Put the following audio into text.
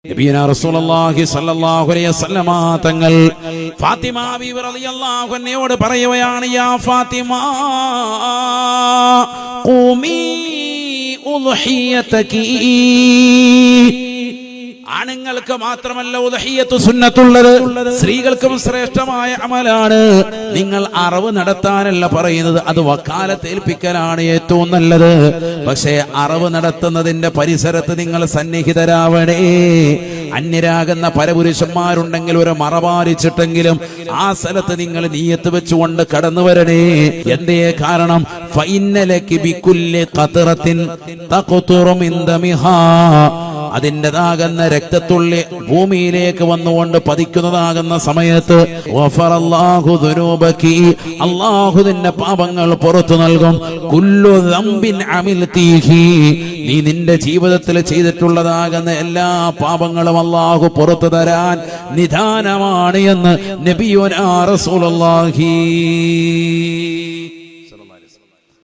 നബിയനാ റസൂലുള്ളാഹി സ്വല്ലല്ലാഹു അലൈഹി വസല്ലമ തങ്ങൾ ഫാത്തിമ ബീവി റളിയല്ലാഹു അൻഹയോട് പറയുകയാണ്, യാ ഫാത്തിമ ഖൂമി ഉദ്ഹിയതകി. ആണുങ്ങൾക്ക് മാത്രമല്ല ഉദ്ഹിയത്ത് സുന്നത്തുള്ളത്, സ്ത്രീകൾക്കും ശ്രേഷ്ഠമായ അമലാണ്. നിങ്ങൾ അറവ് നടത്താനല്ല പറയുന്നത്, അത് വക്കാലത്ത് ഏൽപ്പിക്കലാണ് ഏറ്റവും നല്ലത്. പക്ഷേ അറവ് നടത്തുന്നതിന്റെ പരിസരത്ത് നിങ്ങൾ സന്നിഹിതരാവണേ. അന്യരാകുന്ന പരപുരുഷന്മാരുണ്ടെങ്കിൽ ഒരു മറപാലിച്ചിട്ടെങ്കിലും ആ സ്ഥലത്ത് നിങ്ങൾ നിയ്യത്ത് വെച്ചുകൊണ്ട് കടന്നു വരണേ. എന്തേ കാരണം? ഫഇന്നലകി ബികുല്ലി ഖത്റത്തിൻ തഖ്തുറു മിൻ ദമിഹാ. അതിൻ്റെതാകുന്ന രക്തത്തുള്ളി ഭൂമിയിലേക്ക് വന്നുകൊണ്ട് പതിക്കുന്നതാകുന്ന സമയത്ത് ഗഫറല്ലാഹു ദുനൂബകി, അല്ലാഹു നിന്റെ പാപങ്ങൾ പുറത്തു നൽകും. കുല്ലു ദംബിൻ അമിൽതീഹി, നീ നിന്റെ ജീവിതത്തിൽ ചെയ്തിട്ടുള്ളതാകുന്ന എല്ലാ പാപങ്ങളും അല്ലാഹു പുറത്തു തരാൻ നിദാനമാണ് എന്ന് നബിയുനാ റസൂലുള്ളാഹി.